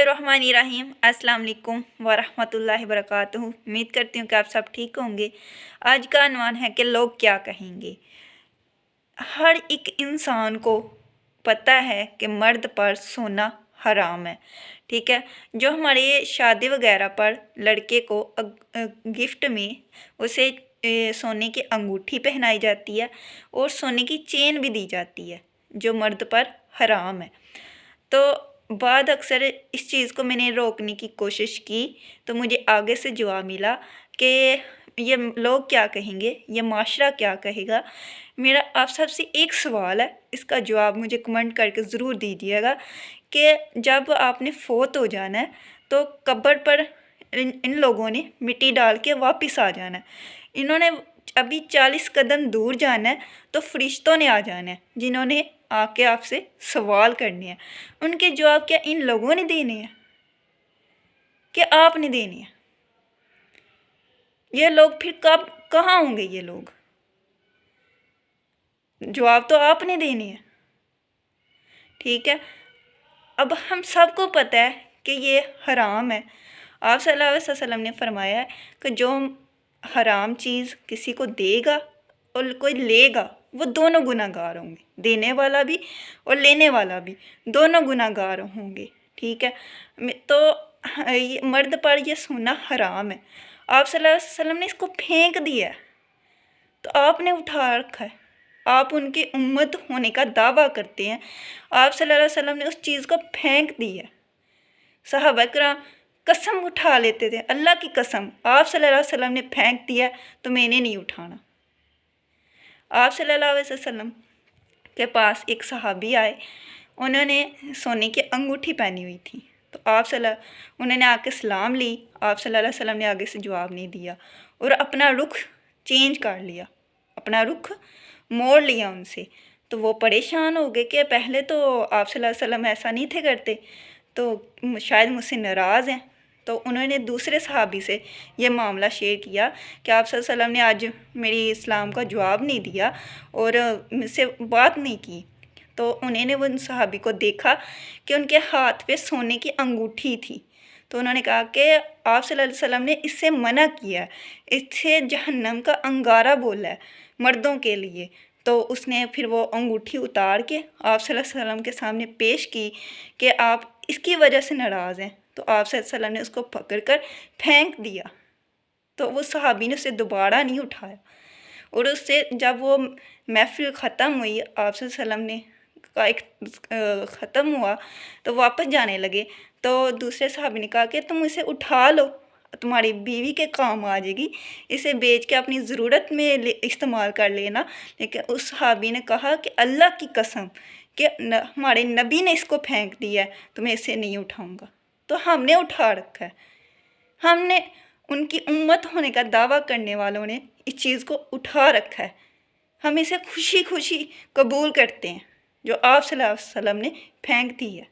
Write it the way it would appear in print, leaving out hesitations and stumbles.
रहमानिर्रहीम। अस्सलाम वालेकुम वरहमतुल्लाहि वबरकातुहू। उम्मीद करती हूँ कि आप सब ठीक होंगे। आज का अनवान है कि लोग क्या कहेंगे। हर एक इंसान को पता है कि मर्द पर सोना हराम है, ठीक है। जो हमारे शादी वगैरह पर लड़के को गिफ्ट में उसे सोने की अंगूठी पहनाई जाती है और सोने की चेन भी दी जाती है, जो मर्द पर हराम है। तो बाद अक्सर इस चीज़ को मैंने रोकने की कोशिश की तो मुझे आगे से जवाब मिला कि ये लोग क्या कहेंगे, ये माशरा क्या कहेगा। मेरा आप सबसे एक सवाल है, इसका जवाब मुझे कमेंट करके ज़रूर दीजिएगा कि जब आपने फ़ौत हो जाना है तो कब्र पर इन लोगों ने मिट्टी डाल के वापस आ जाना है। इन्होंने अभी 40 कदम दूर जाना है तो फरिश्तों ने आ जाना है, जिन्होंने आके आपसे सवाल करने हैं। उनके जवाब क्या इन लोगों ने देने हैं कि आपने देने हैं? ये लोग फिर कब कहाँ होंगे? ये लोग जवाब तो आपने देने हैं, ठीक है। अब हम सबको पता है कि ये हराम है। आप सल्लल्लाहु अलैहि वसल्लम ने फरमाया है कि जो हराम चीज़ किसी को देगा और कोई लेगा, वो दोनों गुनाहगार होंगे, देने वाला भी और लेने वाला भी दोनों गुनाहगार होंगे, ठीक है। तो ये मर्द पर ये सोना हराम है। आप सल्लल्लाहु अलैहि वसल्लम ने इसको फेंक दिया, तो आपने उठा रखा है। आप उनकी उम्मत होने का दावा करते हैं, आप सल्लल्लाहु अलैहि वसल्लम ने उस चीज़ को फेंक दिया। सहाबा किराम कसम उठा लेते थे, अल्लाह की कसम आप सल्लल्लाहु अलैहि वसल्लम ने फेंक दिया तो मैंने नहीं उठाना। आप सल्लल्लाहु अलैहि वसल्लम के पास एक सहाबी आए, उन्होंने सोने की अंगूठी पहनी हुई थी, तो उन्होंने आके सलाम ली। आप सल्लल्लाहु अलैहि वसल्लम ने आगे से जवाब नहीं दिया और अपना रुख चेंज कर लिया, अपना रुख मोड़ लिया उनसे। तो वो परेशान हो गए कि पहले तो आप सल्लल्लाहु अलैहि वसल्लम ऐसा नहीं थे करते, तो शायद मुझसे नाराज़ हैं। तो उन्होंने दूसरे सहाबी से ये मामला शेयर किया कि आप सल्लल्लाहु अलैहि वसल्लम ने आज मेरी इस्लाम का जवाब नहीं दिया और मुझसे बात नहीं की। तो उन्होंने उन सहाबी को देखा कि उनके हाथ पे सोने की अंगूठी थी, तो उन्होंने कहा कि आप सल्लल्लाहु अलैहि वसल्लम ने इससे मना किया, इससे जहन्नम का अंगारा बोला है मर्दों के लिए। तो उसने फिर वो अंगूठी उतार के आप सल्लल्लाहु अलैहि वसल्लम के सामने पेश की कि आप इसकी वजह से नाराज़ हैं। तो आप सल्लल्लाहु अलैहि वसल्लम ने उसको पकड़ कर फेंक दिया, तो वो सहाबी ने उसे दोबारा नहीं उठाया। और उससे जब वो महफिल ख़त्म हुई, आप सल्लल्लाहु अलैहि वसल्लम ने का एक ख़त्म हुआ तो वापस जाने लगे, तो दूसरे सहाबी ने कहा कि तुम इसे उठा लो, तुम्हारी बीवी के काम आ जाएगी, इसे बेच के अपनी ज़रूरत में इस्तेमाल कर लेना। लेकिन उस सहाबी ने कहा कि अल्लाह की कसम कि हमारे नबी ने इसको फेंक दिया है तो मैं इसे नहीं उठाऊँगा। तो हमने उठा रखा है, हमने उनकी उम्मत होने का दावा करने वालों ने इस चीज़ को उठा रखा है। हम इसे खुशी खुशी कबूल करते हैं जो आप सल्लल्लाहु अलैहि वसल्लम ने फेंक दी है।